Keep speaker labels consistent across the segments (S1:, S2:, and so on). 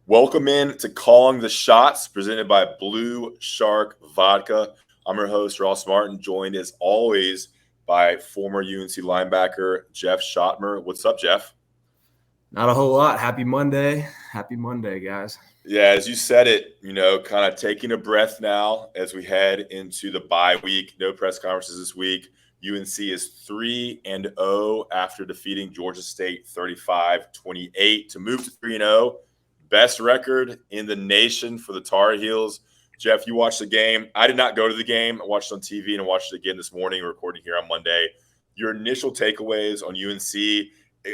S1: Welcome in to Calling the Shots, presented by Blue Shark Vodka. I'm your host, Ross Martin, joined as always by former UNC linebacker Jeff Schoettmer. What's up, Jeff?
S2: Not a whole lot. Happy Monday. Happy Monday, guys.
S1: Yeah, as you said it, kind of taking a breath now as we head into the bye week. No press conferences this week. UNC is 3-0 after defeating Georgia State 35-28 to move to 3-0. Best record in the nation for the Tar Heels. Jeff, you watched the game. I did not go to the game. I watched it on TV and watched it again this morning, recording here on Monday. Your initial takeaways on UNC.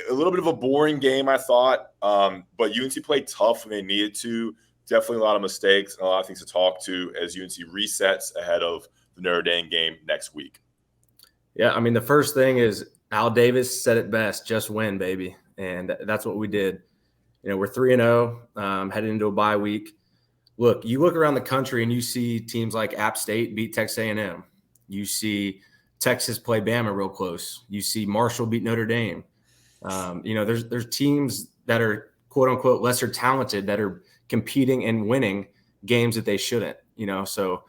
S1: A little bit of a boring game, I thought, but UNC played tough when they needed to. Definitely a lot of mistakes and a lot of things to talk to as UNC resets ahead of the Notre Dame game next week.
S2: Yeah, I mean, the first thing is Al Davis said it best, just win, baby. And that's what we did. We're 3-0, headed into a bye week. Look, you look around the country and you see teams like App State beat Texas A&M. You see Texas play Bama real close. You see Marshall beat Notre Dame. There's teams that are quote unquote lesser talented that are competing and winning games that they shouldn't. So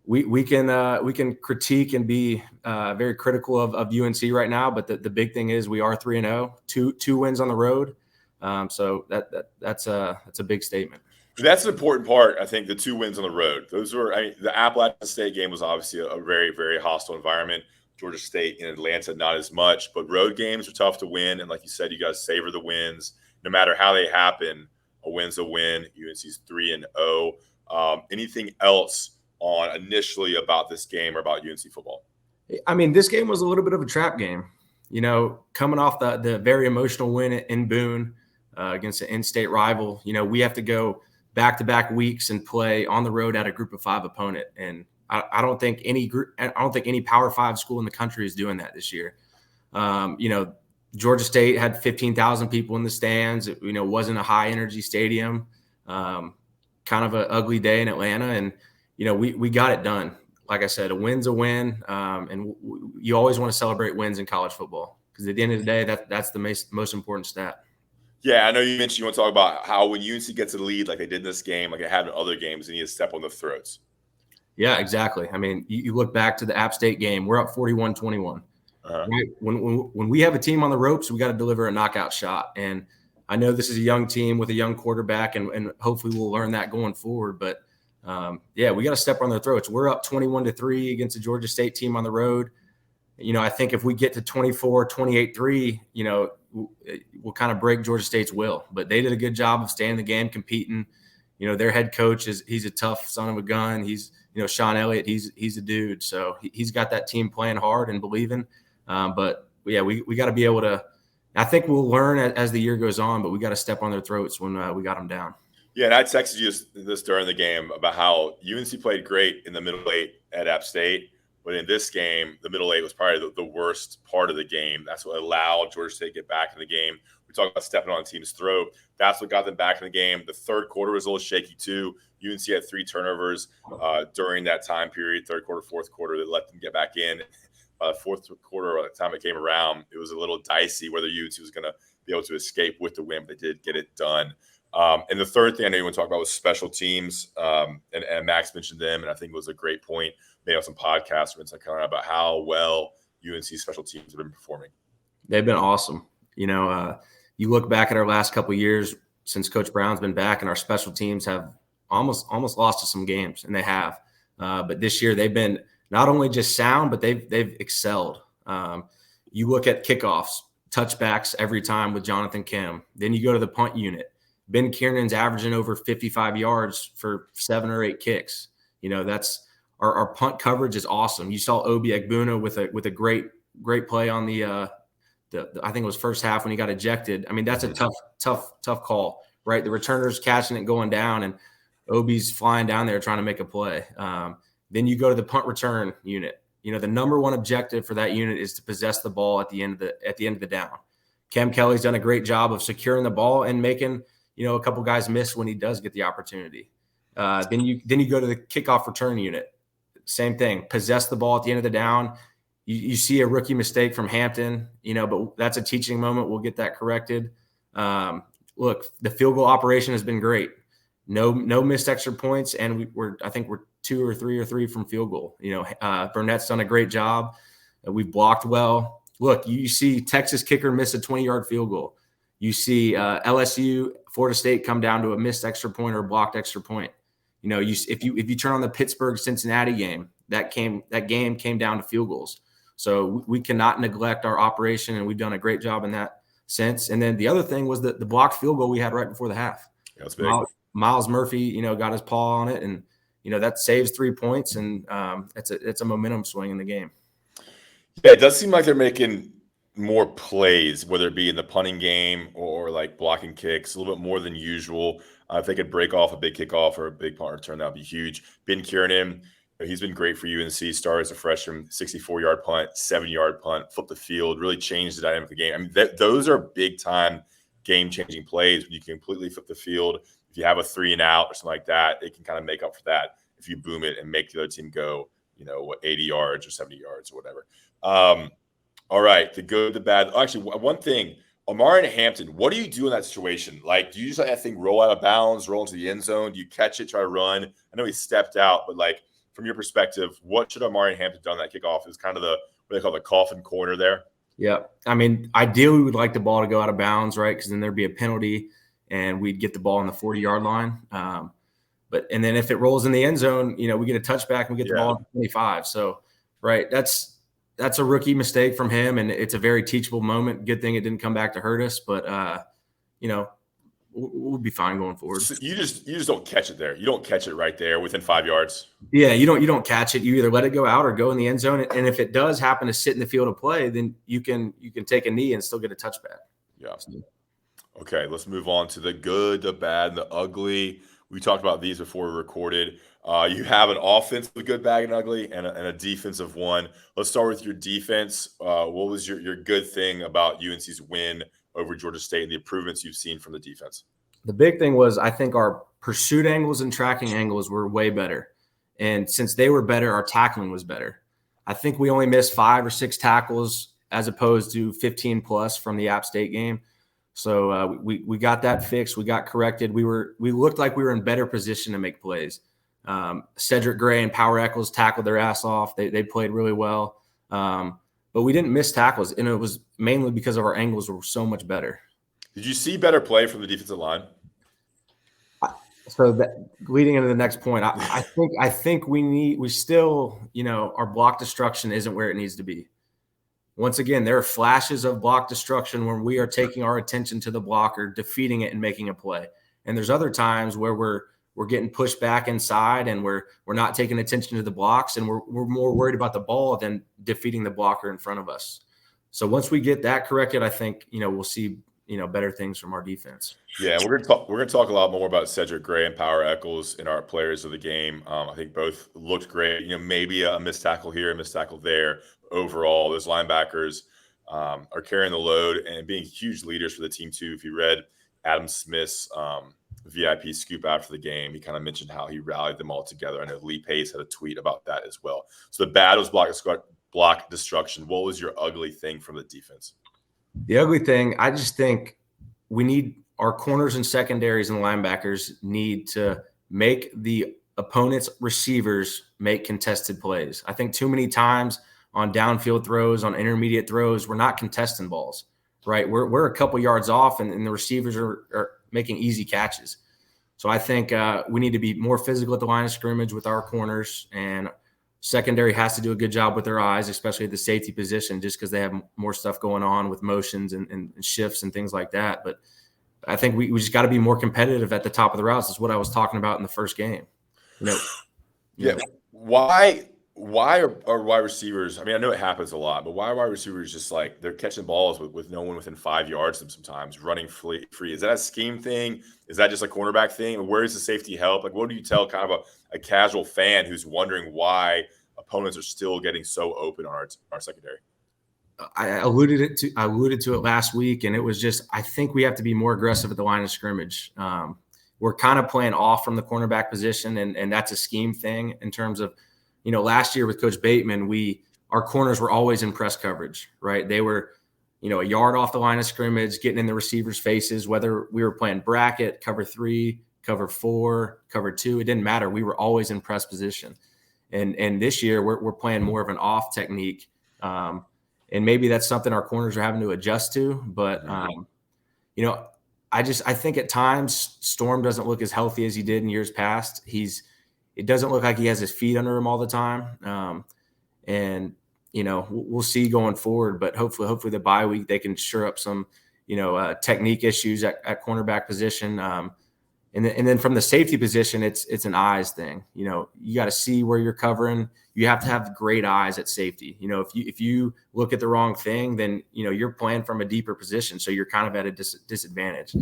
S2: we can critique and be very critical of UNC right now, but the big thing is we are 3-0, two wins on the road. So that's a big statement.
S1: That's an important part. I think the 2 wins on the road. Those were the Appalachian State game was obviously a very, very hostile environment. Georgia State and Atlanta, not as much, but road games are tough to win. And like you said, you guys savor the wins. No matter how they happen, a win's a win. UNC's 3-0. Anything else on initially about this game or about UNC football?
S2: I mean, this game was a little bit of a trap game. Coming off the very emotional win in Boone against an in-state rival, we have to go back-to-back weeks and play on the road at a Group of 5 opponent. And I don't think any Power 5 school in the country is doing that this year. Georgia State had 15,000 people in the stands. It, wasn't a high energy stadium. Kind of an ugly day in Atlanta, and we got it done. Like I said, a win's a win, and you always want to celebrate wins in college football because at the end of the day, that's the most important stat.
S1: Yeah, I know you mentioned you want to talk about how when UNC gets a lead like they did in this game, like they have in other games, they need to step on the throats.
S2: Yeah, exactly. I mean, you look back to the App State game, we're up 41-21. Right? When we have a team on the ropes, we got to deliver a knockout shot. And I know this is a young team with a young quarterback, and hopefully we'll learn that going forward. But, we got to step on their throats. We're up 21-3 against a Georgia State team on the road. I think if we get to 28-3, we'll kind of break Georgia State's will. But they did a good job of staying in the game, competing. Their head coach he's a tough son of a gun. He's Sean Elliott, he's a dude. So he's got that team playing hard and believing. But yeah, we got to be able to. I think we'll learn as the year goes on, but we got to step on their throats when we got them down.
S1: Yeah, and I texted you this during the game about how UNC played great in the middle 8 at App State, but in this game, the middle 8 was probably the worst part of the game. That's what allowed Georgia State to get back in the game. We talk about stepping on a team's throat. That's what got them back in the game. The third quarter was a little shaky too. UNC had 3 turnovers during that time period, third quarter, fourth quarter, that let them get back in. Fourth quarter, by the time it came around, it was a little dicey whether UNC was going to be able to escape with the win, but they did get it done. And the third thing I know you want to talk about was special teams, and Max mentioned them, and I think it was a great point made on some podcasts about how well UNC special teams have been performing.
S2: They've been awesome. You look back at our last couple of years since Coach Brown's been back, and our special teams have almost lost to some games, and they have. But this year they've been not only just sound, but they've excelled. You look at kickoffs, touchbacks every time with Jonathan Kim. Then you go to the punt unit. Ben Kiernan's averaging over 55 yards for 7 or 8 kicks. That's our punt coverage is awesome. You saw Obi Egbuna with a great play on the I think it was first half when he got ejected. I mean, that's a tough call, right? The returner's catching it going down, and Obi's flying down there trying to make a play. Then you go to the punt return unit. The number one objective for that unit is to possess the ball at the end of the down. Cam Kelly's done a great job of securing the ball and making a couple guys miss when he does get the opportunity. Then you go to the kickoff return unit. Same thing. Possess the ball at the end of the down. You see a rookie mistake from Hampton, but that's a teaching moment. We'll get that corrected. look, the field goal operation has been great. No missed extra points, and I think we're 2 or 3 from field goal. Burnett's done a great job. We've blocked well. Look, you see Texas kicker miss a 20-yard field goal. You see LSU, Florida State come down to a missed extra point or a blocked extra point. If you turn on the Pittsburgh-Cincinnati game, that game came down to field goals. So we cannot neglect our operation, and we've done a great job in that sense. And then the other thing was the blocked field goal we had right before the half.
S1: Yeah, that's big.
S2: Miles Murphy, got his paw on it, and that saves 3 points, and it's a momentum swing in the game.
S1: Yeah, it does seem like they're making more plays, whether it be in the punting game or like blocking kicks, a little bit more than usual. If they could break off a big kickoff or a big punt return, that would be huge. Ben Kiernan, he's been great for UNC. Started as a freshman, 64-yard punt, 7-yard punt, flipped the field, really changed the dynamic of the game. I mean, those are big-time game-changing plays when you can completely flip the field. If you have a 3-and-out or something like that, it can kind of make up for that if you boom it and make the other team go, 80 yards or 70 yards or whatever. All right, the good, the bad. Actually, one thing, Omarion Hampton, what do you do in that situation? Like, do you just let that thing roll out of bounds, roll into the end zone? Do you catch it, try to run? I know he stepped out, but like from your perspective, what should Omarion Hampton done that kickoff? Is kind of what they call the coffin corner there.
S2: Yeah, I mean, ideally we would like the ball to go out of bounds, right? Because then there'd be a penalty, and we'd get the ball on the 40-yard line. And then if it rolls in the end zone, we get a touchback and we get the ball at 25. So, right, that's a rookie mistake from him, and it's a very teachable moment. Good thing it didn't come back to hurt us, but we'll be fine going forward.
S1: So you just don't catch it there. You don't catch it right there within 5 yards.
S2: Yeah, you don't catch it. You either let it go out or go in the end zone. And if it does happen to sit in the field of play, then you can take a knee and still get a touchback.
S1: Yeah. Okay, let's move on to the good, the bad, and the ugly. We talked about these before we recorded. You have an offensive good, bad, and ugly, and a defensive one. Let's start with your defense. What was your good thing about UNC's win over Georgia State and the improvements you've seen from the defense?
S2: The big thing was I think our pursuit angles and tracking angles were way better. And since they were better, our tackling was better. I think we only missed 5 or 6 tackles as opposed to 15 plus from the App State game. So we got that fixed. We got corrected. We looked like we were in better position to make plays. Cedric Gray and Power Eccles tackled their ass off. They played really well. But we didn't miss tackles, and it was mainly because of our angles were so much better.
S1: Did you see better play from the defensive line?
S2: So that leading into the next point, I think we still, our block destruction isn't where it needs to be. Once again, there are flashes of block destruction when we are taking our attention to the blocker, defeating it, and making a play. And there's other times where we're getting pushed back inside and we're not taking attention to the blocks, and we're more worried about the ball than defeating the blocker in front of us. So once we get that corrected, I think we'll see better things from our defense.
S1: Yeah, we're gonna talk a lot more about Cedric Gray and Power Eccles in our players of the game. I think both looked great. Maybe a missed tackle here, a missed tackle there. Overall, those linebackers are carrying the load and being huge leaders for the team too. If you read Adam Smith's VIP scoop after the game, he kind of mentioned how he rallied them all together. I know Lee Pace had a tweet about that as well. So the bad was block destruction. What was your ugly thing from the defense?
S2: The ugly thing, I just think we need our corners and secondaries and linebackers need to make the opponent's receivers make contested plays. I think too many times on downfield throws, on intermediate throws, we're not contesting balls, right? We're a couple yards off, and the receivers are making easy catches. So I think we need to be more physical at the line of scrimmage with our corners, and secondary has to do a good job with their eyes, especially at the safety position, just because they have more stuff going on with motions and shifts and things like that. But I think we just got to be more competitive at the top of the routes. That's what I was talking about in the first game.
S1: Yeah. Why are wide receivers? I mean, I know it happens a lot, but why are wide receivers just like they're catching balls with no one within 5 yards of them sometimes, running free? Is that a scheme thing? Is that just a cornerback thing? Where is the safety help? Like, what do you tell kind of a casual fan who's wondering why opponents are still getting so open on our secondary?
S2: I alluded to it last week, and it was just I think we have to be more aggressive at the line of scrimmage. We're kind of playing off from the cornerback position, and that's a scheme thing in terms of, last year with Coach Bateman, our corners were always in press coverage, right? They were a yard off the line of scrimmage, getting in the receivers' faces, whether we were playing bracket, cover 3, cover 4, cover 2, it didn't matter. We were always in press position. And this year we're playing more of an off technique. And maybe that's something our corners are having to adjust to. But, I think at times Storm doesn't look as healthy as he did in years past. It doesn't look like he has his feet under him all the time. We'll see going forward, but hopefully the bye week, they can shore up some, technique issues at cornerback position. And then from the safety position, it's an eyes thing. You got to see where you're covering. You have to have great eyes at safety. If you look at the wrong thing, then, you're playing from a deeper position. So you're kind of at a disadvantage.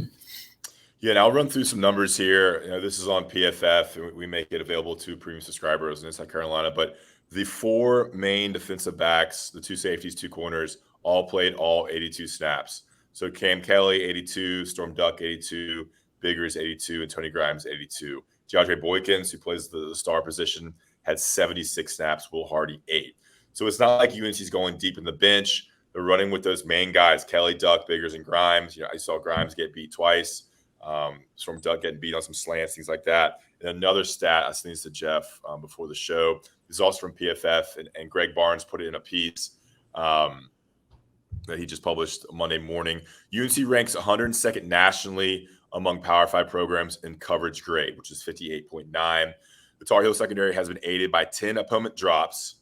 S1: Yeah, and I'll run through some numbers here. This is on PFF, and we make it available to premium subscribers in South Carolina. But the 4 main defensive backs, the 2 safeties, 2 corners, all played all 82 snaps. So Cam Kelly, 82, Storm Duck, 82, Biggers, 82, and Tony Grimes, 82. DeAndre Boykins, who plays the star position, had 76 snaps, Will Hardy, 8. So it's not like UNC's going deep in the bench. They're running with those main guys, Kelly, Duck, Biggers, and Grimes. I saw Grimes get beat twice. Storm Duck getting beat on some slants, things like that. And another stat I sent this to Jeff before the show. This is also from PFF, and Greg Barnes put it in a piece that he just published Monday morning. UNC ranks 102nd nationally among Power 5 programs in coverage grade, which is 58.9. The Tar Heel secondary has been aided by 10 opponent drops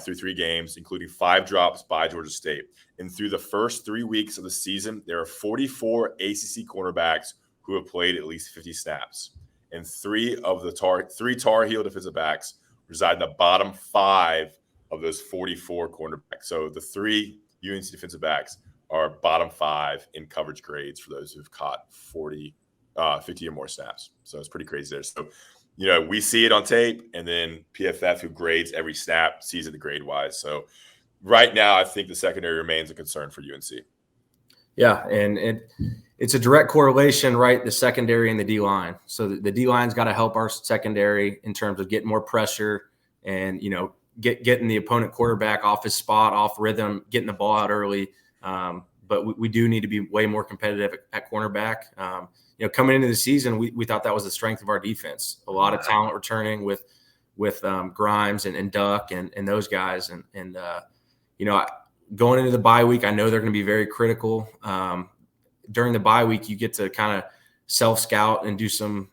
S1: through 3 games, including 5 drops by Georgia State. And through the first 3 weeks of the season, there are 44 ACC cornerbacks who have played at least 50 snaps. And 3 Tar Heel defensive backs reside in the bottom 5 of those 44 cornerbacks. So the 3 UNC defensive backs are bottom 5 in coverage grades for those who've caught 50 or more snaps. So it's pretty crazy there. So, we see it on tape, and then PFF, who grades every snap, sees it the grade wise. So right now, I think the secondary remains a concern for UNC.
S2: Yeah, and it's a direct correlation, right? The secondary and the D-line. So the D-line's got to help our secondary in terms of getting more pressure and, getting the opponent quarterback off his spot, off rhythm, getting the ball out early. But we do need to be way more competitive at cornerback. Coming into the season, we thought that was the strength of our defense. A lot of talent returning with Grimes and Duck and those guys. And going into the bye week, I know they're going to be very critical. During the bye week, you get to kind of self-scout and do some,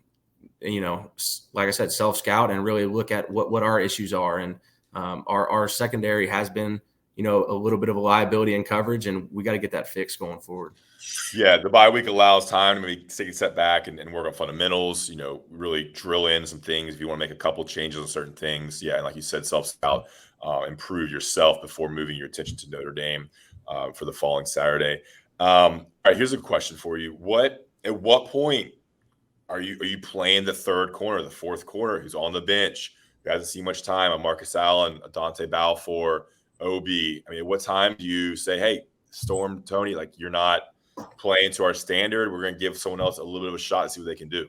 S2: like I said, self-scout and really look at what our issues are. And our secondary has been, a little bit of a liability in coverage, and we got to get that fixed going forward.
S1: Yeah, the bye week allows time to maybe take a step back and work on fundamentals, really drill in some things if you want to make a couple changes on certain things. Yeah, and like you said, self-scout, improve yourself before moving your attention to Notre Dame for the following Saturday. All right, here's a question for you. At what point are you playing the third corner, the fourth corner, who's on the bench, who hasn't seen much time, a Marcus Allen, a Dante Balfour, Obi? I mean, at what time do you say, hey, Storm, Tony, like, you're not playing to our standard, we're going to give someone else a little bit of a shot and see what they can do?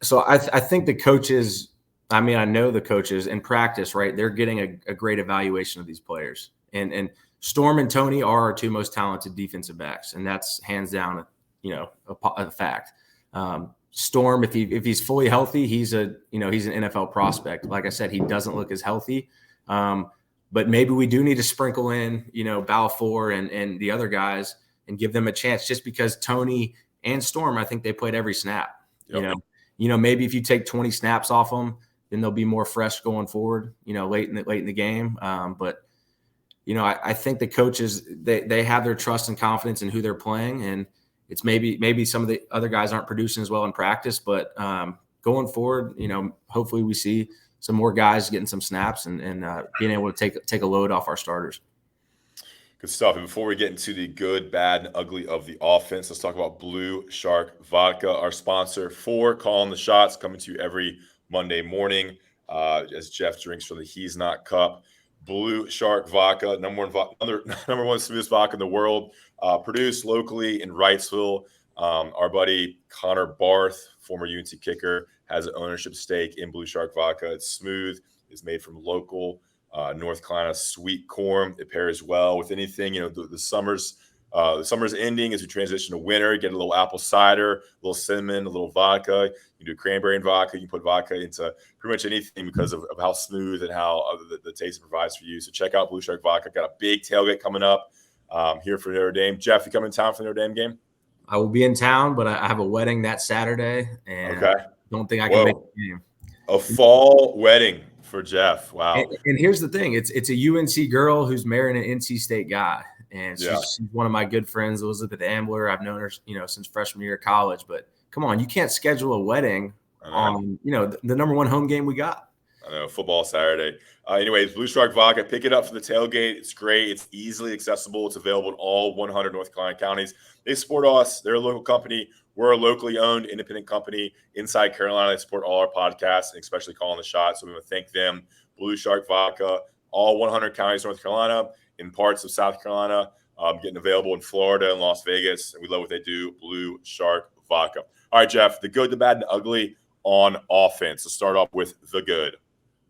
S2: So I think the coaches, I know the coaches in practice, right? They're getting a great evaluation of these players. And Storm and Tony are our 2 most talented defensive backs, and that's hands down, a fact. Storm, if he's fully healthy, he's an NFL prospect. Like I said, he doesn't look as healthy. But maybe we do need to sprinkle in, Balfour and the other guys and give them a chance, just because Tony and Storm, I think they played every snap.
S1: Yep.
S2: Maybe if you take 20 snaps off them, then they'll be more fresh going forward, late in the game. But I think the coaches, they have their trust and confidence in who they're playing, and it's maybe some of the other guys aren't producing as well in practice, but going forward, hopefully we see some more guys getting some snaps and being able to take a load off our starters.
S1: Good stuff. And before we get into the good, bad, and ugly of the offense, let's talk about Blue Shark Vodka, our sponsor for Calling the Shots, coming to you every Monday morning as Jeff drinks from the He's Not Cup. Blue Shark Vodka, number one smoothest vodka in the world, produced locally in Wrightsville. Our buddy Connor Barth, former UNC kicker, has an ownership stake in Blue Shark Vodka. It's smooth. It's made from local North Carolina sweet corn. It pairs well with anything. The summer's ending as we transition to winter. Get a little apple cider, a little cinnamon, a little vodka. You do cranberry and vodka. You can put vodka into pretty much anything because of how smooth and how the taste it provides for you. So check out Blue Shark Vodka. Got a big tailgate coming up here for Notre Dame. Jeff, you come in town for the Notre Dame game?
S2: I will be in town, but I have a wedding that Saturday, and don't think I can make the game.
S1: A fall wedding for Jeff. Wow.
S2: And here's the thing. It's a UNC girl who's marrying an NC State guy. And she's one of my good friends, Elizabeth Ambler. I've known her, since freshman year of college. But come on, you can't schedule a wedding on, the number one home game we got.
S1: I know, football Saturday. Anyways, Blue Shark Vodka, pick it up for the tailgate. It's great. It's easily accessible. It's available in all 100 North Carolina counties. They support us. They're a local company. We're a locally owned independent company inside Carolina. They support all our podcasts, and especially Calling the Shot. So we want to thank them. Blue Shark Vodka, all 100 counties, North Carolina, in parts of South Carolina, getting available in Florida and Las Vegas. And we love what they do. Blue Shark Vodka. All right, Jeff, the good, the bad, and the ugly on offense. Let's start off with the good.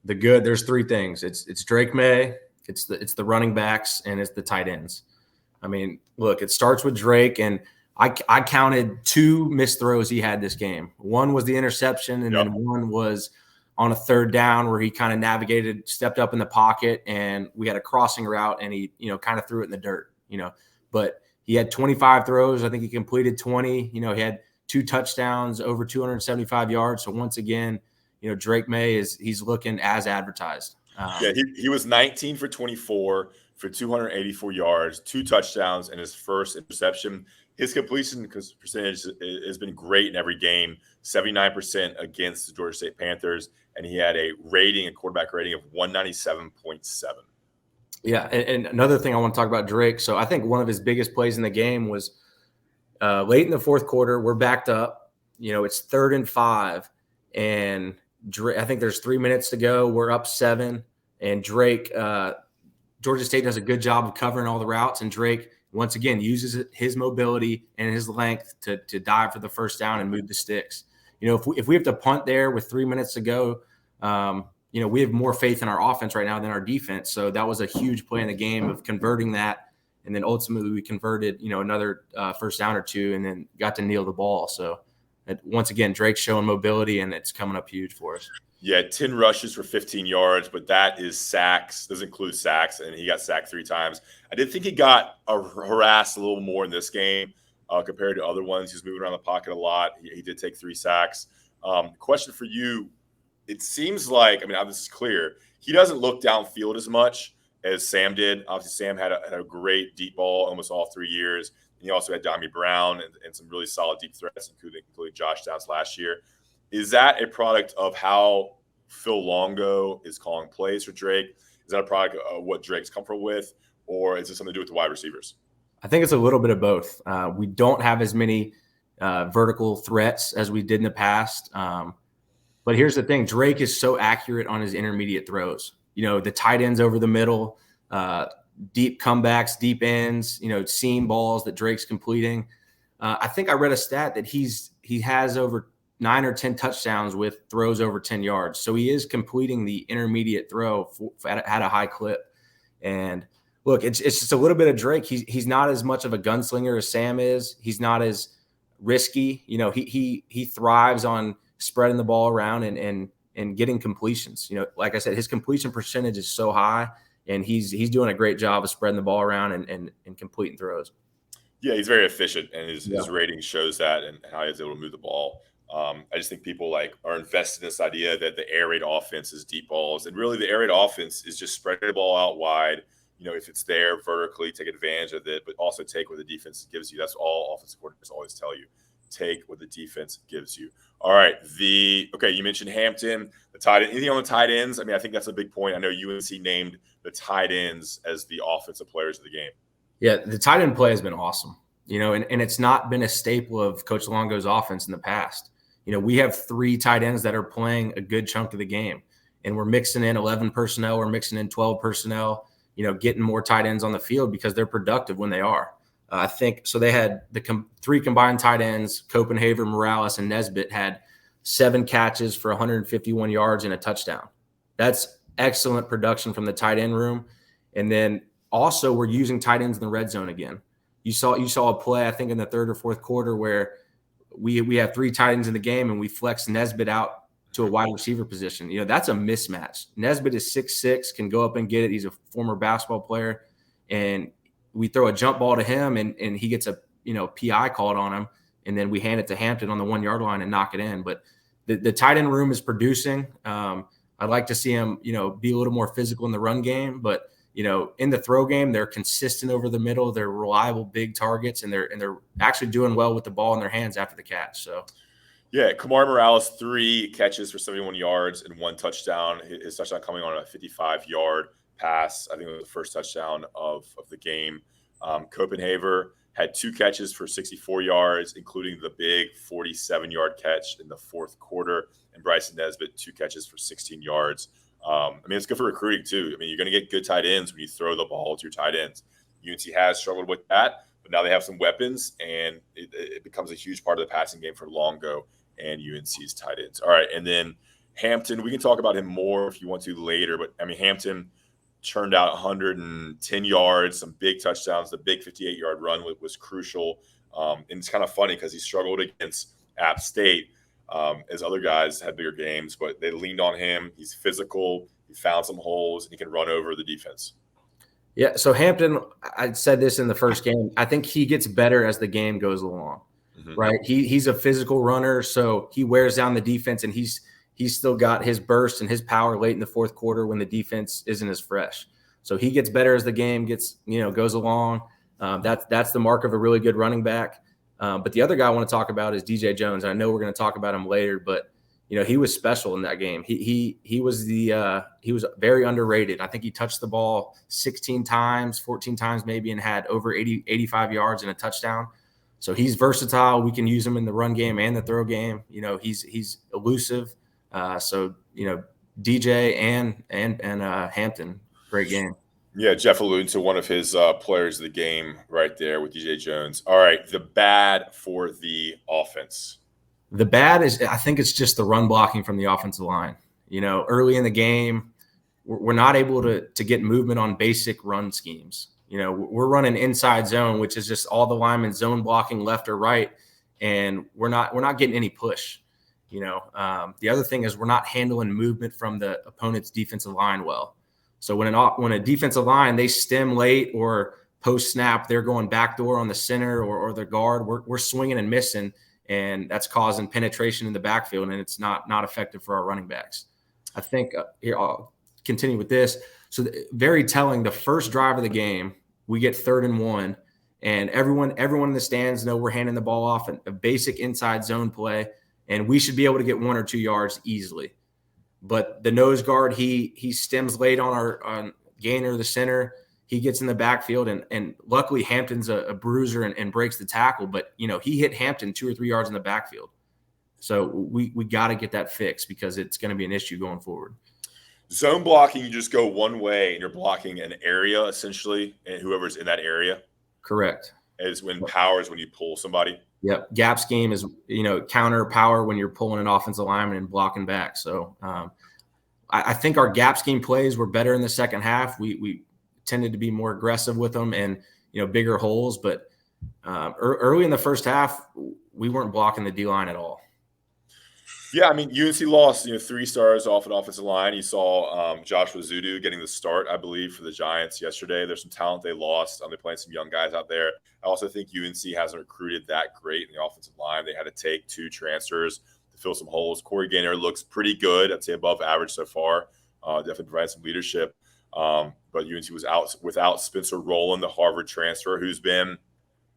S2: The good, there's three things. It's Drake May, it's the running backs, and it's the tight ends. I mean, look, it starts with Drake, and I counted 2 missed throws he had this game. One was the interception, and then one was on a third down where he kind of navigated, stepped up in the pocket, and we had a crossing route, and he, kind of threw it in the dirt, But he had 25 throws. I think he completed 20. He had 2 touchdowns, over 275 yards. So once again, Drake May he's looking as advertised.
S1: He was 19 for 24 for 284 yards, 2 touchdowns, and his first interception. His completion percentage has been great in every game, 79% against the Georgia State Panthers, and he had a quarterback rating of 197.7.
S2: Yeah, and another thing I want to talk about Drake. So I think one of his biggest plays in the game was late in the fourth quarter. We're backed up. It's 3rd and 5, and I think there's 3 minutes to go. We're up 7, and Drake, Georgia State does a good job of covering all the routes, and Drake, once again, uses his mobility and his length to dive for the first down and move the sticks. If we have to punt there with 3 minutes to go, we have more faith in our offense right now than our defense. So that was a huge play in the game of converting that. And then ultimately we converted, another first down or 2 and then got to kneel the ball. So once again, Drake's showing mobility, and it's coming up huge for us.
S1: Yeah, 10 rushes for 15 yards, but that is sacks. Doesn't include sacks, and he got sacked 3 times. I did think he got harassed a little more in this game compared to other ones. He was moving around the pocket a lot. He did take 3 sacks. Question for you. It seems like, this is clear, he doesn't look downfield as much as Sam did. Obviously, Sam had a great deep ball almost all 3 years. And he also had Dami Brown and some really solid deep threats, including Josh Downs last year. Is that a product of how Phil Longo is calling plays for Drake? Is that a product of what Drake's comfortable with? Or is it something to do with the wide receivers?
S2: I think it's a little bit of both. We don't have as many vertical threats as we did in the past. But here's the thing. Drake is so accurate on his intermediate throws. The tight ends over the middle, deep comebacks, deep ends, seam balls that Drake's completing. I think I read a stat that he has over 9 or 10 touchdowns with throws over 10 yards. So he is completing the intermediate throw at a high clip. And look, it's just a little bit of Drake. He's not as much of a gunslinger as Sam is. He's not as risky. He thrives on spreading the ball around and getting completions. Like I said, his completion percentage is so high, and he's doing a great job of spreading the ball around and completing throws.
S1: Yeah, he's very efficient, and his rating shows that, and how he's able to move the ball. I just think people are invested in this idea that the air raid offense is deep balls, and really the air raid offense is just spreading the ball out wide. If it's there vertically, take advantage of it, but also take what the defense gives you. That's all offensive coordinators always tell you. Take what the defense gives you. All right. You mentioned Hampton, the tight end. Anything on the tight ends? I think that's a big point. I know UNC named the tight ends as the offensive players of the game.
S2: Yeah, the tight end play has been awesome. And it's not been a staple of Coach Longo's offense in the past. We have 3 tight ends that are playing a good chunk of the game, and we're mixing in 11 personnel. We're mixing in 12 personnel, getting more tight ends on the field because they're productive when they are. I think so. They had the 3 combined tight ends. Copenhagen, Morales, and Nesbitt had 7 catches for 151 yards and a touchdown. That's excellent production from the tight end room. And then also we're using tight ends in the red zone again. You saw a play, I think, in the third or fourth quarter where we have 3 tight ends in the game and we flex Nesbitt out to a wide receiver position. That's a mismatch. Nesbitt is 6'6", can go up and get it. He's a former basketball player. And we throw a jump ball to him and he gets a PI called on him. And then we hand it to Hampton on the 1-yard line and knock it in. But the tight end room is producing. I'd like to see him, be a little more physical in the run game, but in the throw game, they're consistent over the middle. They're reliable, big targets, and they're actually doing well with the ball in their hands after the catch. So,
S1: yeah, Kamar Morales, 3 catches for 71 yards and 1 touchdown. His touchdown coming on a 55-yard pass. I think it was the first touchdown of the game. Copenhaver had 2 catches for 64 yards, including the big 47-yard catch in the fourth quarter. And Bryson Nesbitt, 2 catches for 16 yards. It's good for recruiting too. You're going to get good tight ends when you throw the ball to your tight ends. UNC has struggled with that, but now they have some weapons, and it becomes a huge part of the passing game for Longo and UNC's tight ends. All right, and then Hampton, we can talk about him more if you want to later, but Hampton churned out 110 yards, some big touchdowns. The big 58-yard run was crucial. And it's kind of funny because he struggled against App State as other guys had bigger games, but they leaned on him. He's physical. He found some holes, and he can run over the defense.
S2: Yeah, so Hampton, I said this in the first game, I think he gets better as the game goes along, right? He's a physical runner, so he wears down the defense, and he's still got his burst and his power late in the fourth quarter when the defense isn't as fresh. So he gets better as the game goes along. That's the mark of a really good running back. But the other guy I want to talk about is DJ Jones. I know we're going to talk about him later, but he was special in that game. He was very underrated. I think he touched the ball 16 times, 14 times maybe, and had over 85 yards and a touchdown. So he's versatile. We can use him in the run game and the throw game. He's elusive. So DJ and Hampton, great game.
S1: Yeah, Jeff alluded to one of his players of the game right there with DJ Jones. All right, the bad for the offense.
S2: The bad is, I think it's just the run blocking from the offensive line. Early in the game, we're not able to get movement on basic run schemes. We're running inside zone, which is just all the linemen zone blocking left or right, and we're not getting any push. The other thing is we're not handling movement from the opponent's defensive line well. So when a defensive line, they stem late or post snap, they're going backdoor on the center or the guard. We're swinging and missing, and that's causing penetration in the backfield, and it's not effective for our running backs. I think here I'll continue with this. So very telling. The first drive of the game, we get 3rd and 1, and everyone in the stands know we're handing the ball off, a basic inside zone play, and we should be able to get 1 or 2 yards easily. But the nose guard, he stems late on Gainer, the center. He gets in the backfield, and luckily Hampton's a bruiser and breaks the tackle. But, he hit Hampton 2 or 3 yards in the backfield. So we got to get that fixed because it's going to be an issue going forward.
S1: Zone blocking, you just go one way, and you're blocking an area essentially, and whoever's in that area. Correct. Is when power is when you pull somebody.
S2: Yep. Gap scheme is, counter power when you're pulling an offensive lineman and blocking back. So I think our gap scheme plays were better in the second half. We tended to be more aggressive with them and, bigger holes. But early in the first half, we weren't blocking the D-line at all.
S1: Yeah, UNC lost, 3 stars off an offensive line. You saw Joshua Zudu getting the start, I believe, for the Giants yesterday. There's some talent they lost. They're playing some young guys out there. I also think UNC hasn't recruited that great in the offensive line. They had to take 2 transfers to fill some holes. Corey Gaynor looks pretty good. I'd say above average so far. Definitely provides some leadership. But UNC was out without Spencer Rowland, the Harvard transfer, who's been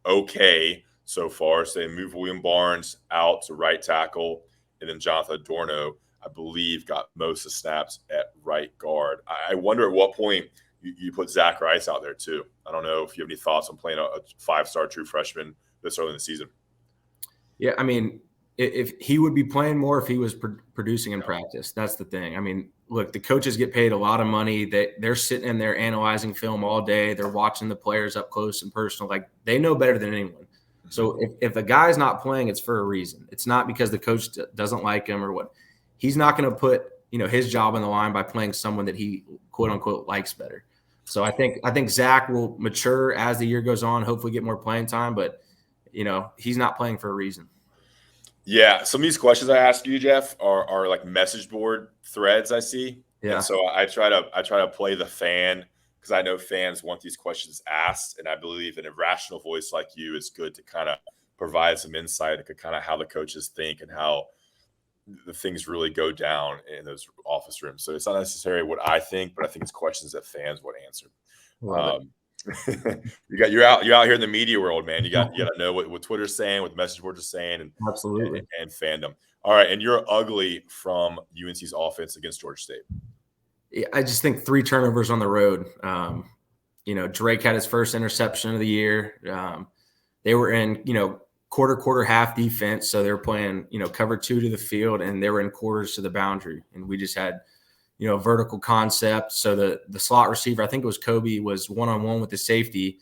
S1: okay so far. So they moved William Barnes out to right tackle. And then Jonathan Adorno, I believe, got most of the snaps at right guard. I wonder at what point you put Zach Rice out there too. I don't know if you have any thoughts on playing a 5-star true freshman this early in the season.
S2: Yeah, if he would be playing more if he was producing in practice. That's the thing. Look, the coaches get paid a lot of money. They're sitting in there analyzing film all day. They're watching the players up close and personal. Like, they know better than anyone. So if a guy's not playing, it's for a reason. It's not because the coach doesn't like him or what. He's not going to put, his job on the line by playing someone that he quote unquote likes better. So I think Zach will mature as the year goes on, hopefully get more playing time, but he's not playing for a reason.
S1: Yeah, some of these questions I ask you, Jeff, are like message board threads I see,
S2: Yeah.
S1: and so I try to play the fan because I know fans want these questions asked, and I believe an irrational voice like you is good to kind of provide some insight into kind of how the coaches think and how the things really go down in those office rooms. So it's not necessarily what I think, but I think it's questions that fans would answer.
S2: Love it.
S1: You're out here in the media world, man. You got to know what Twitter's saying, what the message boards are saying, and
S2: Absolutely.
S1: and fandom. All right, and you're ugly from UNC's offense against Georgia State.
S2: I just think 3 turnovers on the road. Drake had his first interception of the year. They were in quarter half defense, so they were playing cover 2 to the field, and they were in quarters to the boundary, and we just had vertical concept. So the slot receiver, I think it was Kobe, was one-on-one with the safety,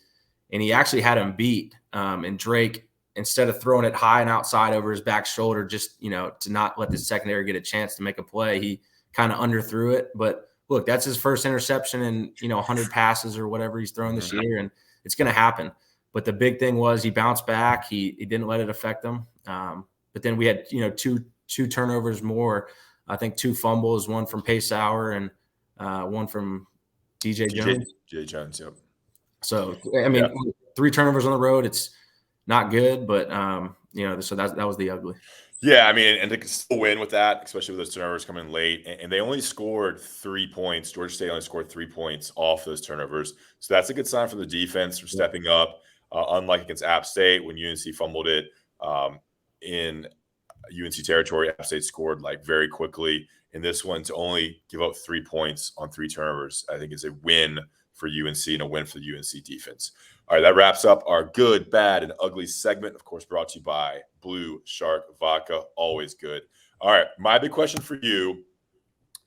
S2: and he actually had him beat. And Drake, instead of throwing it high and outside over his back shoulder, just to not let the secondary get a chance to make a play, he kind of underthrew it. But look, that's his first interception in 100 passes or whatever he's thrown this year, and it's going to happen. But the big thing was he bounced back. He didn't let it affect him. But then we had two turnovers more. I think 2 fumbles, one from Paysauer and one from DJ Jones.
S1: DJ Jones, yep.
S2: So, I mean, 3 turnovers on the road, it's not good, but, so that was the ugly.
S1: Yeah, I mean, and to still win with that, especially with those turnovers coming late, and they only scored 3 points. Georgia State only scored 3 points off those turnovers. So that's a good sign for the defense for stepping up, unlike against App State when UNC fumbled it in UNC territory. App State scored very quickly. In this one, to only give up 3 points on 3 turnovers, I think is a win for UNC and a win for the UNC defense. All right, that wraps up our good, bad, and ugly segment. Of course, brought to you by Blue Shark Vodka. Always good. All right, my big question for you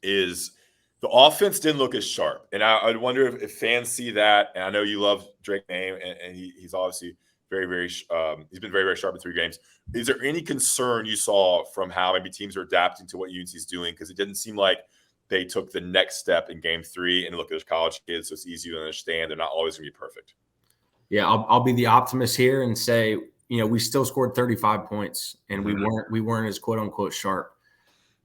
S1: is the offense didn't look as sharp. And I wonder if fans see that. And I know you love Drake Name, and he's obviously very, very he's been very, very sharp in 3 games. Is there any concern you saw from how maybe teams are adapting to what UNC is doing? Because it didn't seem like they took the next step in game 3. And look, there's college kids, so it's easy to understand. They're not always going to be perfect.
S2: Yeah, I'll be the optimist here and say, we still scored 35 points, and we weren't as quote unquote sharp.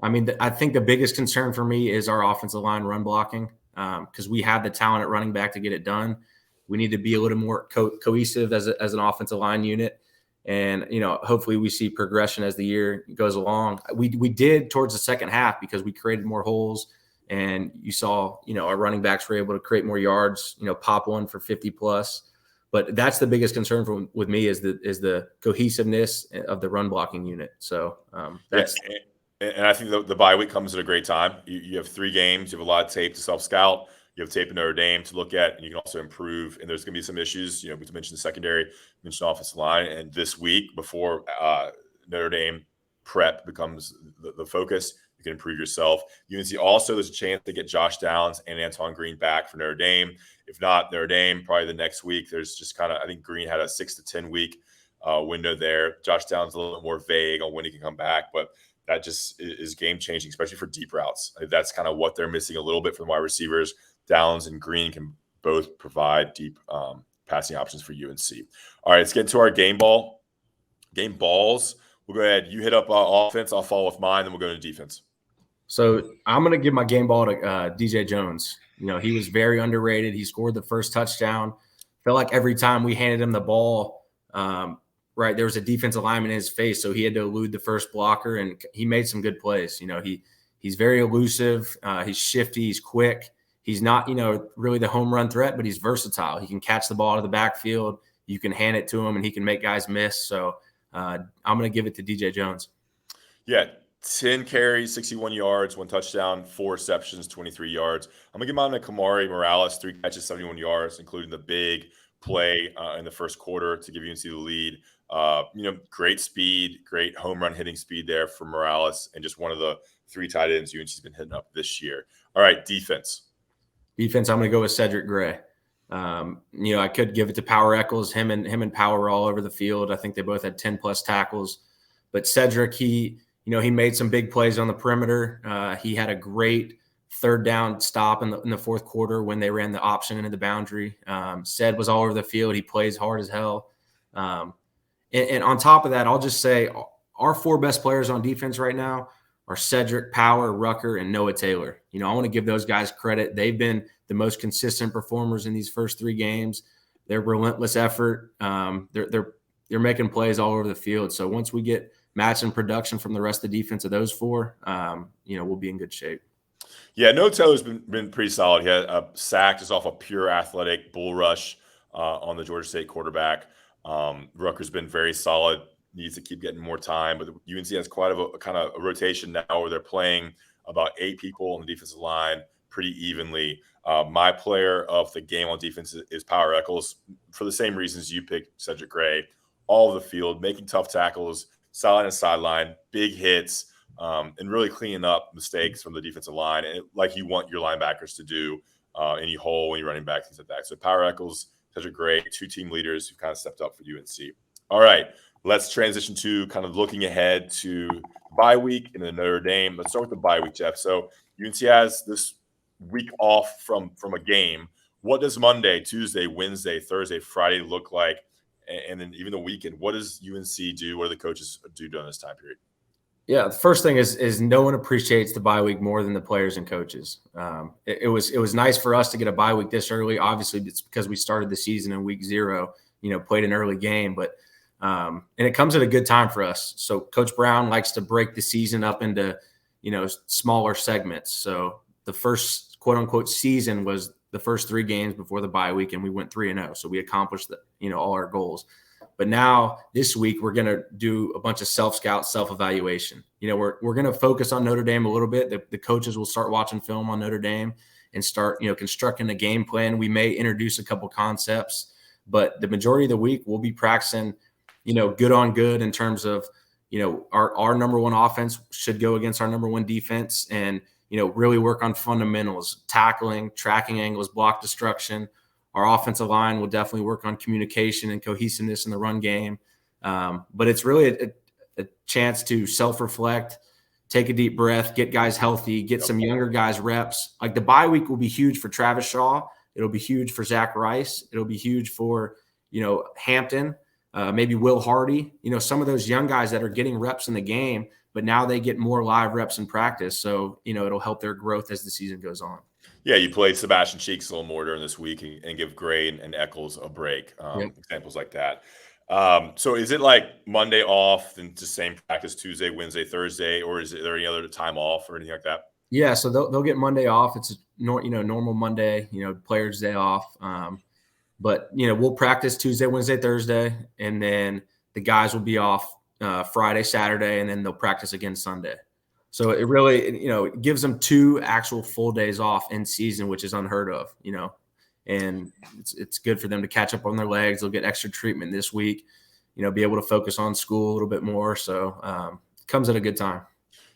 S2: I mean, I think the biggest concern for me is our offensive line run blocking, because we have the talent at running back to get it done. We need to be a little more cohesive as an offensive line unit, and hopefully we see progression as the year goes along. We did towards the second half because we created more holes, and you saw our running backs were able to create more yards. Pop one for 50 plus. But that's the biggest concern with me is the cohesiveness of the run blocking unit. So that's.
S1: And I think the bye week comes at a great time. You have 3 games. You have a lot of tape to self-scout. You have tape in Notre Dame to look at, and you can also improve. And there's going to be some issues. We mentioned the secondary, mentioned offensive line. And this week, before Notre Dame prep becomes the focus, you can improve yourself. UNC also, there's a chance to get Josh Downs and Antoine Green back for Notre Dame. If not Notre Dame, probably the next week. There's just I think Green had a 6 to 10 week window there. Josh Downs a little bit more vague on when he can come back, but that just is game changing, especially for deep routes. That's kind of what they're missing a little bit from wide receivers. Downs and Green can both provide deep passing options for UNC. All right, let's get into our game balls. We'll go ahead. You hit up offense. I'll follow with mine, then we'll go to defense.
S2: So I'm going to give my game ball to DJ Jones. He was very underrated. He scored the first touchdown. Felt like every time we handed him the ball, there was a defensive lineman in his face, so he had to elude the first blocker, and he made some good plays. He's very elusive. He's shifty. He's quick. He's not, really the home run threat, but he's versatile. He can catch the ball out of the backfield. You can hand it to him, and he can make guys miss. So I'm going to give it to DJ Jones.
S1: Yeah, 10 carries, 61 yards, 1 touchdown, 4 receptions, 23 yards. I'm going to give mine to Kamari Morales, 3 catches, 71 yards, including the big play in the first quarter to give UNC the lead. Great speed, great home run hitting speed there for Morales, and just one of the 3 tight ends UNC's been hitting up this year. All right, defense.
S2: I'm going to go with Cedric Gray. I could give it to Power Eccles. Him and Power were all over the field. I think they both had 10 plus tackles. But Cedric, he he made some big plays on the perimeter. He had a great third down stop in the fourth quarter when they ran the option into the boundary. Said was all over the field. He plays hard as hell. And on top of that, I'll just say our 4 best players on defense right now are Cedric, Power, Rucker, and Noah Taylor. I want to give those guys credit. They've been the most consistent performers in these first 3 games. Their relentless effort. They're making plays all over the field. So once we get matching production from the rest of the defense of those 4, we'll be in good shape.
S1: Yeah, Noah Taylor's been pretty solid. He had a sack just off a pure athletic bull rush on the Georgia State quarterback. Rucker's been very solid. Needs to keep getting more time, but UNC has quite a kind of a rotation now where they're playing about 8 people on the defensive line pretty evenly. My player of the game on defense is Power Eccles for the same reasons you picked Cedric Gray. All of the field, making tough tackles, sideline to sideline, big hits, and really cleaning up mistakes from the defensive line, and like you want your linebackers to do, any hole when you're running back, things like that. So Power Eccles, Cedric Gray, 2 team leaders who kind of stepped up for UNC. All right, let's transition to kind of looking ahead to bye week in the Notre Dame. Let's start with the bye week, Jeff. So UNC has this week off from a game. What does Monday, Tuesday, Wednesday, Thursday, Friday look like? And then even the weekend, what does UNC do? What do the coaches do during this time period?
S2: Yeah, the first thing is no one appreciates the bye week more than the players and coaches. It was nice for us to get a bye week this early. Obviously, it's because we started the season in week 0, played an early game, but and it comes at a good time for us. So Coach Brown likes to break the season up into, smaller segments. So the first quote unquote season was the first 3 games before the bye week, and we went 3-0. So we accomplished all our goals. But now this week we're going to do a bunch of self-scout, self-evaluation. We're going to focus on Notre Dame a little bit. The coaches will start watching film on Notre Dame and start, constructing a game plan. We may introduce a couple concepts, but the majority of the week we'll be practicing, good on good in terms of, our number 1 offense should go against our number 1 defense, and, really work on fundamentals, tackling, tracking angles, block destruction. Our offensive line will definitely work on communication and cohesiveness in the run game. But it's really a chance to self-reflect, take a deep breath, get guys healthy, get some younger guys reps. Like the bye week will be huge for Travis Shaw. It'll be huge for Zach Rice. It'll be huge for, Hampton, maybe Will Hardy, some of those young guys that are getting reps in the game, but now they get more live reps in practice. So, it'll help their growth as the season goes on.
S1: Yeah, you play Sebastian Cheeks a little more during this week and give Gray and Eccles a break. Examples like that. So is it like Monday off and just same practice Tuesday, Wednesday, Thursday, or is there any other time off or anything like that?
S2: Yeah, so they'll get Monday off. It's normal Monday, players' day off. But we'll practice Tuesday, Wednesday, Thursday, and then the guys will be off Friday, Saturday, and then they'll practice again Sunday. So it really, it gives them 2 actual full days off in season, which is unheard of, and it's good for them to catch up on their legs. They'll get extra treatment this week, be able to focus on school a little bit more. So it comes at a good time.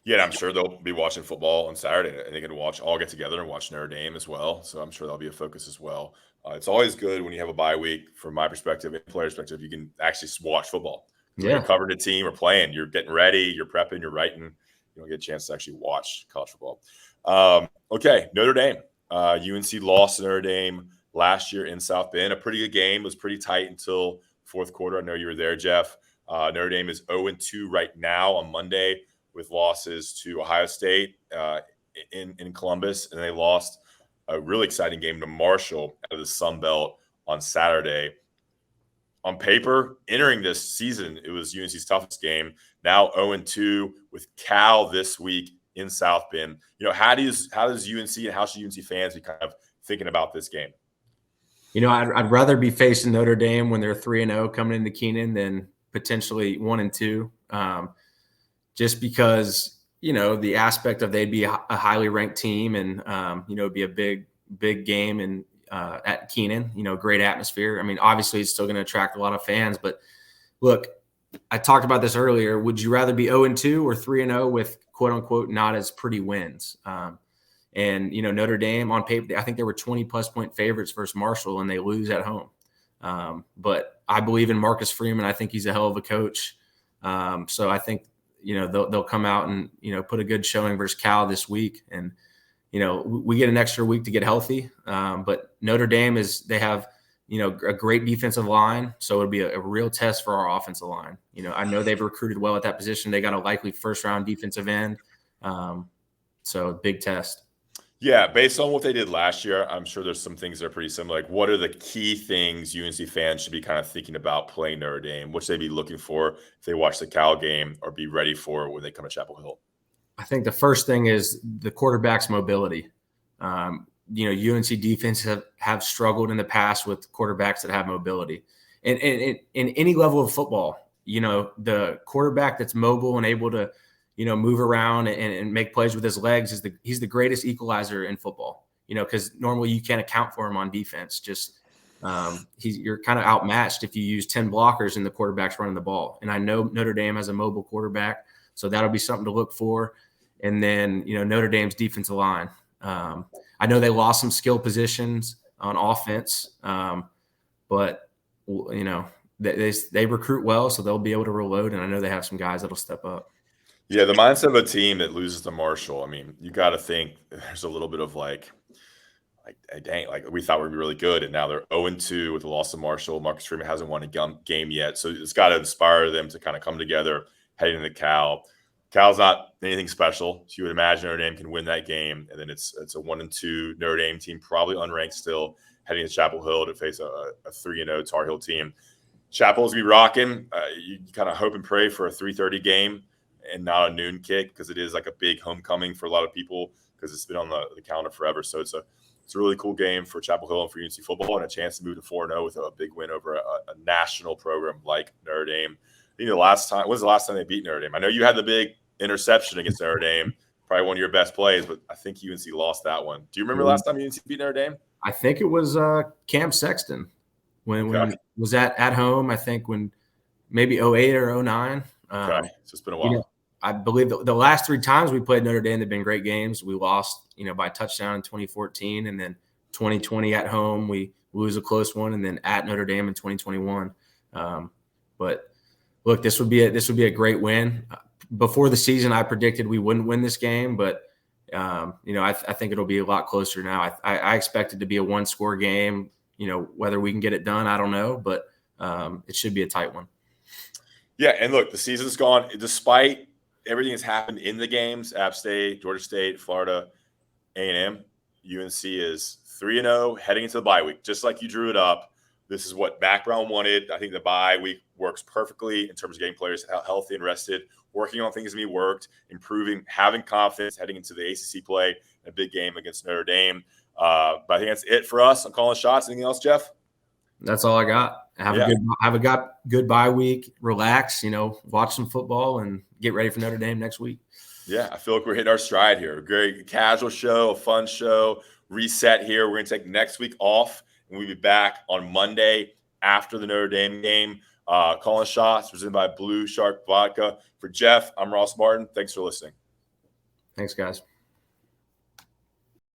S1: Yeah, I'm sure they'll be watching football on Saturday, and they can all get together and watch Notre Dame as well. So I'm sure that'll be a focus as well. It's always good when you have a bye week, from my perspective and player perspective, you can actually watch football. When you're covering a team or playing, you're getting ready, you're prepping, you're writing. You don't get a chance to actually watch college football. Okay, Notre Dame. UNC lost to Notre Dame last year in South Bend. A pretty good game. It was pretty tight until fourth quarter. I know you were there, Jeff. Notre Dame is 0-2 right now on Monday with losses to Ohio State in Columbus, and they lost a really exciting game to Marshall out of the Sun Belt on Saturday. On paper, entering this season, it was UNC's toughest game. Now 0-2 with Cal this week in South Bend. How does UNC and how should UNC fans be kind of thinking about this game?
S2: I'd rather be facing Notre Dame when they're 3-0 coming into Keenan than potentially 1-2, just because the aspect of they'd be a highly ranked team, and it'd be a big game and at Keenan, great atmosphere. I mean, obviously it's still going to attract a lot of fans, but look, I talked about this earlier. Would you rather be 0-2 or 3-0 with quote unquote not as pretty wins? And Notre Dame on paper, I think they were 20+ point favorites versus Marshall, and they lose at home. But I believe in Marcus Freeman. I think he's a hell of a coach. So I think they'll come out and put a good showing versus Cal this week, and we get an extra week to get healthy. But Notre Dame they have a great defensive line, so it'll be a real test for our offensive line. I know they've recruited well at that position. They got a likely first-round defensive end, so big test.
S1: Yeah, based on what they did last year, I'm sure there's some things that are pretty similar. Like, what are the key things UNC fans should be kind of thinking about playing Notre Dame? What should they be looking for if they watch the Cal game or be ready for when they come to Chapel Hill?
S2: I think the first thing is the quarterback's mobility. UNC defense have struggled in the past with quarterbacks that have mobility. And in any level of football, the quarterback that's mobile and able to move around and make plays with his legs he's the greatest equalizer in football, because normally you can't account for him on defense. Just you're kind of outmatched if you use 10 blockers and the quarterback's running the ball. And I know Notre Dame has a mobile quarterback, so that'll be something to look for. And then, Notre Dame's defensive line. I know they lost some skill positions on offense, but they recruit well, so they'll be able to reload. And I know they have some guys that'll step up.
S1: Yeah, the mindset of a team that loses to Marshall, I mean, you got to think there's a little bit of like, dang, like we thought we'd be really good, and now they're 0-2 with the loss to Marshall. Marcus Freeman hasn't won a game yet, so it's got to inspire them to kind of come together heading into Cal. Cal's not anything special, so you would imagine Notre Dame can win that game, and then it's a 1-2 Notre Dame team, probably unranked still, heading to Chapel Hill to face a 3-0 Tar Heel team. Chapel's gonna be rocking. You kind of hope and pray for a 3:30 game and not a noon kick, because it is like a big homecoming for a lot of people because it's been on the calendar forever. So it's a really cool game for Chapel Hill and for UNC football, and a chance to move to 4-0 with a big win over a national program like Notre Dame. I think when was the last time they beat Notre Dame? I know you had the big interception against Notre Dame, probably one of your best plays, but I think UNC lost that one. Do you remember last time UNC beat Notre Dame?
S2: I think it was Cam Sexton when was at home. I think when maybe 08 or 09.
S1: Okay, so it's been a while.
S2: I believe the last 3 times we played Notre Dame, they've been great games. We lost, by touchdown in 2014, and then 2020 at home we lose a close one, and then at Notre Dame in 2021. But look, this would be a great win. Before the season, I predicted we wouldn't win this game, but I think it'll be a lot closer now. I expect it to be a 1-score game. Whether we can get it done, I don't know, but it should be a tight one.
S1: Yeah, and look, the season's gone. Despite everything that's happened in the games, App State, Georgia State, Florida, A&M, UNC is 3-0 heading into the bye week. Just like you drew it up, this is what Mac Brown wanted. I think the bye week works perfectly in terms of getting players healthy and rested, working on things that be worked, improving, having confidence heading into the ACC play, a big game against Notre Dame. But I think that's it for us. I'm calling shots. Anything else, Jeff?
S2: That's all I got. Have a good bye week. Relax, watch some football and get ready for Notre Dame next week.
S1: Yeah, I feel like we're hitting our stride here. A very casual show, a fun show, reset here. We're going to take next week off, and we'll be back on Monday after the Notre Dame game. Calling shots presented by Blue Shark Vodka. For Jeff, I'm Ross Martin. Thanks for listening.
S2: Thanks, guys.